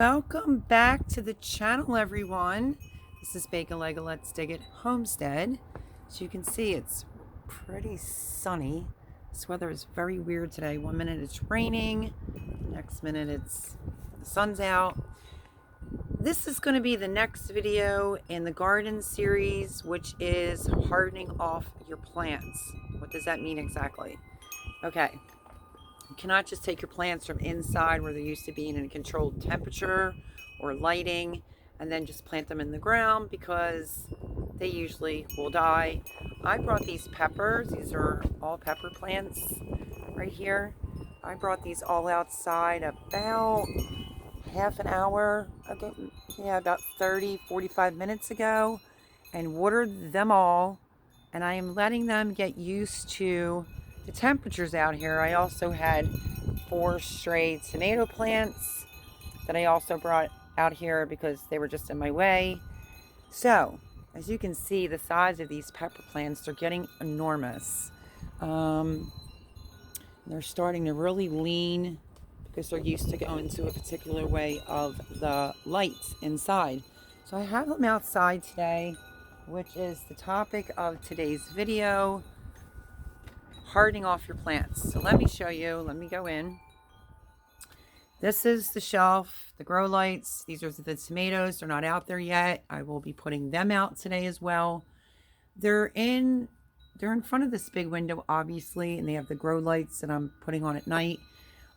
Welcome back to the channel, everyone. This is Bacon Lego Let's Dig It Homestead. As you can see, it's pretty sunny. This weather is very weird today. One minute it's raining, next minute the sun's out. This is going to be the next video in the garden series, which is hardening off your plants. What does that mean exactly? Okay. You cannot just take your plants from inside where they're used to being in a controlled temperature or lighting and then just plant them in the ground because they usually will die. I brought these peppers. These are all pepper plants right here. I brought these all outside about half an hour ago, about 45 minutes ago, and watered them all. And I am letting them get used to the temperatures out here. I also had 4 stray tomato plants that I also brought out here because they were just in my way. So, as you can see, the size of these pepper plants are getting enormous. They're starting to really lean because they're used to going to a particular way of the light inside. So I have them outside today, which is the topic of today's video, hardening off your plants. So let me show you. Let me go in. This is the shelf, the grow lights. These are the tomatoes. They're not out there yet. I will be putting them out today as well. They're in front of this big window, obviously, and they have the grow lights that I'm putting on at night.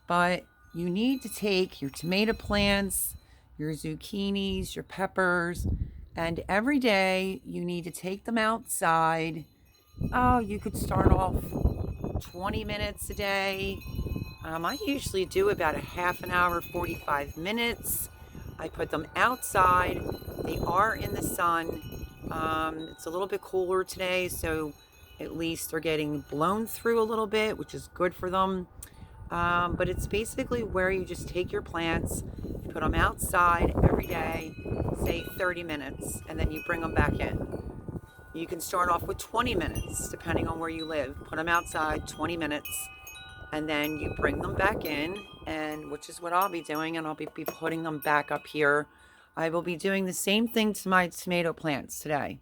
But you need to take your tomato plants, your zucchinis, your peppers, and every day you need to take them outside. Oh, you could start off 20 minutes a day. I usually do about a half an hour, 45 minutes. I put them outside. They are in the sun. It's a little bit cooler today, so at least they're getting blown through a little bit, which is good for them. But it's basically where you just take your plants, you put them outside every day, say 30 minutes, and then you bring them back in. You can start off with 20 minutes, depending on where you live. Put them outside 20 minutes, and then you bring them back in, and which is what I'll be doing, and I'll be putting them back up here. I will be doing the same thing to my tomato plants today.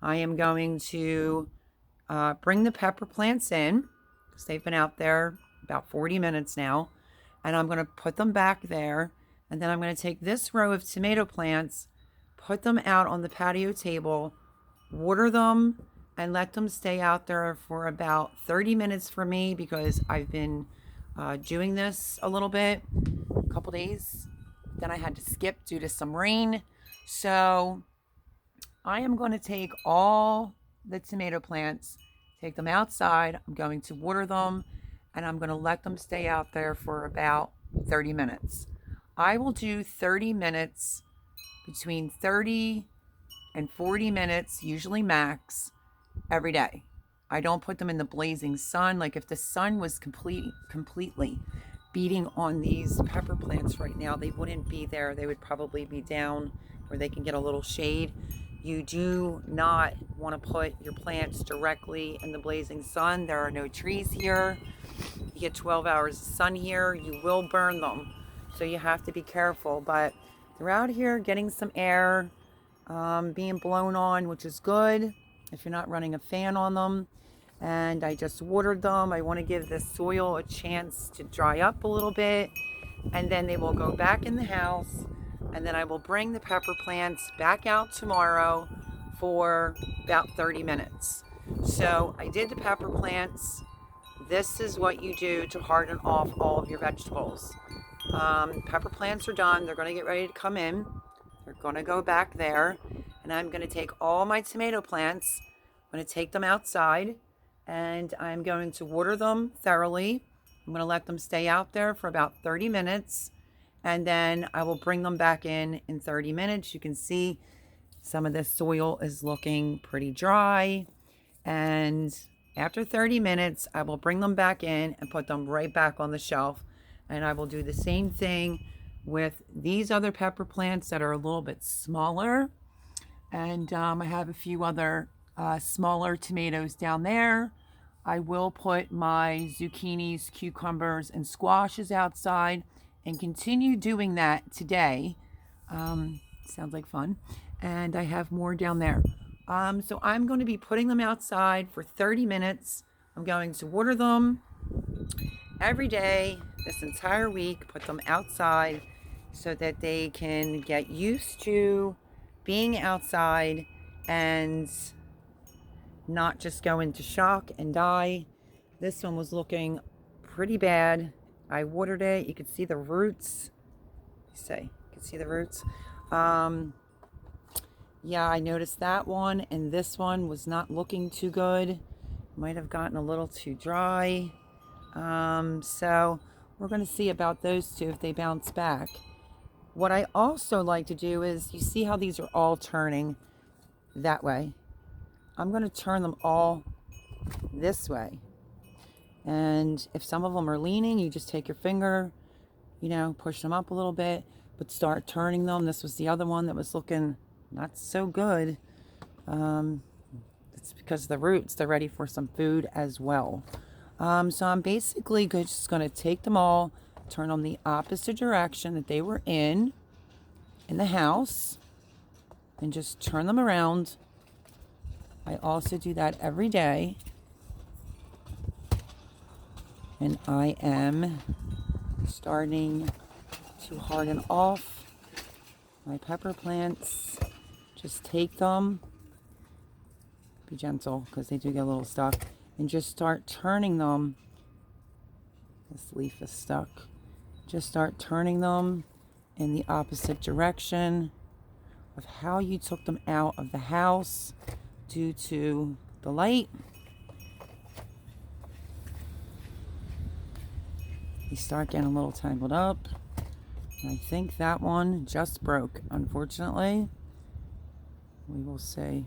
I am going to bring the pepper plants in, because they've been out there about 40 minutes now, and I'm going to put them back there, and then I'm going to take this row of tomato plants, put them out on the patio table, water them, and let them stay out there for about 30 minutes for me because I've been doing this a little bit, a couple days. Then I had to skip due to some rain. So I am going to take all the tomato plants, take them outside. I'm going to water them, and I'm going to let them stay out there for about 30 minutes. I will do 30 minutes, between 30 and 40 minutes, usually max, every day. I don't put them in the blazing sun. Like if the sun was completely beating on these pepper plants right now, they wouldn't be there. They would probably be down where they can get a little shade. You do not want to put your plants directly in the blazing sun. There are no trees here. You get 12 hours of sun here. You will burn them. So you have to be careful. But they're out here getting some air, being blown on, which is good if you're not running a fan on them. And I just watered them. I want to give the soil a chance to dry up a little bit, and then they will go back in the house, and then I will bring the pepper plants back out tomorrow for about 30 minutes. So I did the pepper plants. This is what you do to harden off all of your vegetables. Pepper plants are done. They're going to get ready to come in. They're going to go back there, and I'm going to take all my tomato plants. I'm going to take them outside, and I'm going to water them thoroughly. I'm going to let them stay out there for about 30 minutes, and then I will bring them back in 30 minutes. You can see some of the soil is looking pretty dry, and after 30 minutes, I will bring them back in and put them right back on the shelf, and I will do the same thing with these other pepper plants that are a little bit smaller, and I have a few other smaller tomatoes down there. I will put my zucchinis, cucumbers, and squashes outside and continue doing that today. Sounds like fun. And I have more down there. So I'm going to be putting them outside for 30 minutes. I'm going to water them every day this entire week, put them outside so that they can get used to being outside and not just go into shock and die. This one was looking pretty bad. I watered it. You could see the roots. You can see the roots. Yeah, I noticed that one, and this one was not looking too good. Might have gotten a little too dry. So we're going to see about those two if they bounce back. What I also like to do is, you see how these are all turning that way. I'm going to turn them all this way. And if some of them are leaning, you just take your finger, push them up a little bit, but start turning them. This was the other one that was looking not so good. It's because of the roots. They're ready for some food as well. So I'm basically just going to take them all, turn them the opposite direction that they were in the house, and just turn them around. I also do that every day. And I am starting to harden off my pepper plants. Just take them, be gentle because they do get a little stuck, and just start turning them. This leaf is stuck. Just start turning them in the opposite direction of how you took them out of the house due to the light. You start getting a little tangled up. And I think that one just broke, unfortunately. We will see.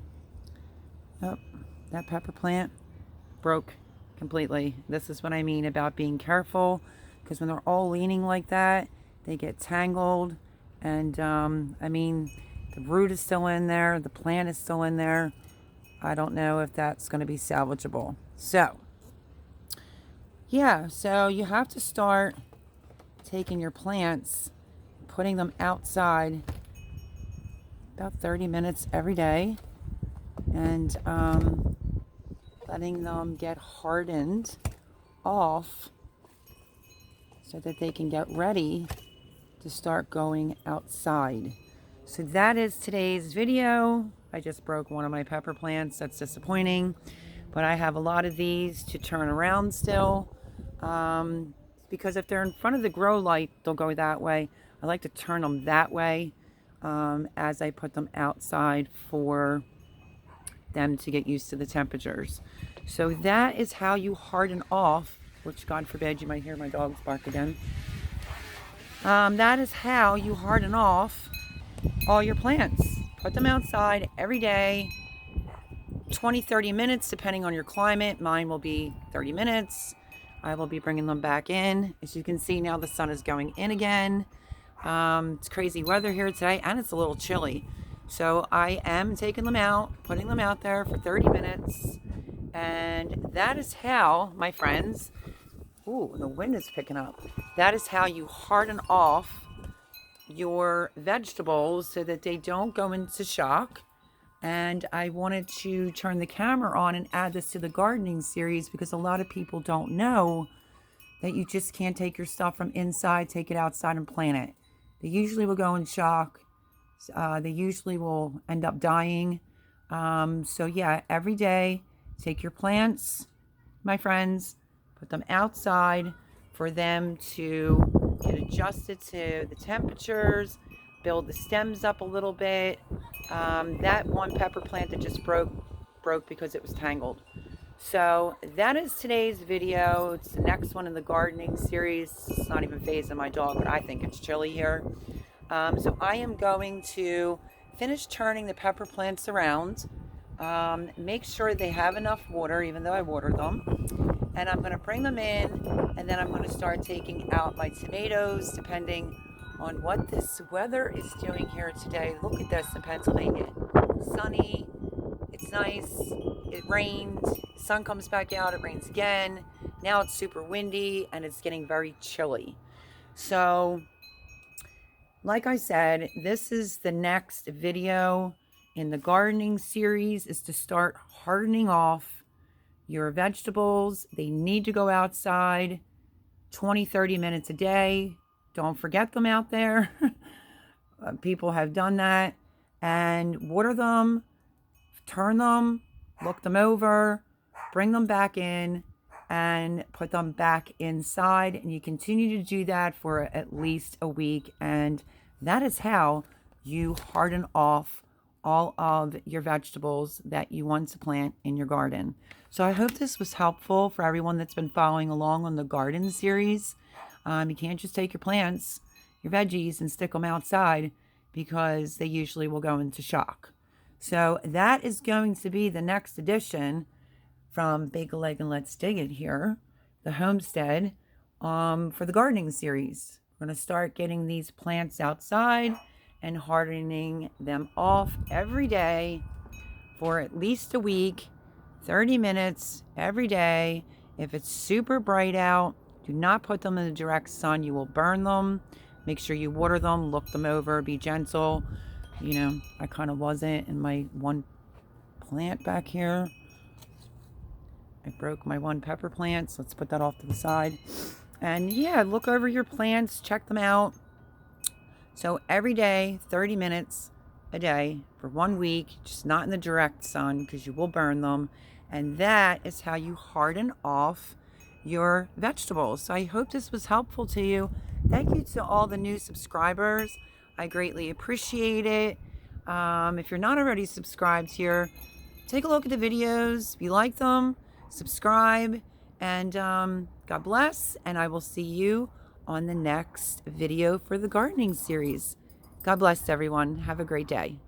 Yep, that pepper plant broke completely. This is what I mean about being careful, because when they're all leaning like that, they get tangled. And I mean, the root is still in there, the plant is still in there. I don't know if that's going to be salvageable. So yeah, so you have to start taking your plants, putting them outside about 30 minutes every day, and letting them get hardened off so that they can get ready to start going outside. So that is today's video. I just broke one of my pepper plants. That's disappointing, but I have a lot of these to turn around still. Because if they're in front of the grow light, they'll go that way. I like to turn them that way as I put them outside for them to get used to the temperatures. So that is how you harden off, which God forbid you might hear my dogs bark again. That is how you harden off all your plants. Put them outside every day, 20-30 minutes depending on your climate. Mine will be 30 minutes. I will be bringing them back in. As you can see now, the sun is going in again. It's crazy weather here today, and it's a little chilly. So I am taking them out, putting them out there for 30 minutes. And that is how, my friends, ooh, the wind is picking up. That is how you harden off your vegetables so that they don't go into shock. And I wanted to turn the camera on and add this to the gardening series because a lot of people don't know that you just can't take your stuff from inside, take it outside and plant it. They usually will go in shock. They usually will end up dying. So yeah, every day, take your plants, my friends, put them outside for them to get adjusted to the temperatures, build the stems up a little bit. That one pepper plant that just broke because it was tangled. So that is today's video. It's the next one in the gardening series. It's not even phasing my dog, but I think it's chilly here. So I am going to finish turning the pepper plants around. Make sure they have enough water, even though I watered them. And I'm going to bring them in, and then I'm going to start taking out my tomatoes, depending on what this weather is doing here today. Look at this in Pennsylvania. Sunny. It's nice. It rained. Sun comes back out. It rains again. Now it's super windy, and it's getting very chilly. So, like I said, this is the next video in the gardening series, is to start hardening off your vegetables. They need to go outside 20-30 minutes a day. Don't forget them out there. People have done that. And water them, turn them, look them over, bring them back in, and put them back inside. And you continue to do that for at least a week. And that is how you harden off all of your vegetables that you want to plant in your garden. So I hope this was helpful for everyone that's been following along on the garden series. You can't just take your plants, your veggies, and stick them outside, because they usually will go into shock. So that is going to be the next edition from Bake a Leg and Let's Dig It here, the homestead, for the gardening series. We're going to start getting these plants outside and hardening them off every day for at least a week, 30 minutes every day. If it's super bright out, do not put them in the direct sun. You will burn them. Make sure you water them, look them over, be gentle. You know, I kind of wasn't in my one plant back here. I broke my one pepper plant, so let's put that off to the side. And yeah, look over your plants, check them out. So every day, 30 minutes a day for 1 week, just not in the direct sun because you will burn them. And that is how you harden off your vegetables. So I hope this was helpful to you. Thank you to all the new subscribers. I greatly appreciate it. If you're not already subscribed here, take a look at the videos. If you like them, subscribe. And God bless. And I will see you on the next video for the gardening series. God bless everyone. Have a great day.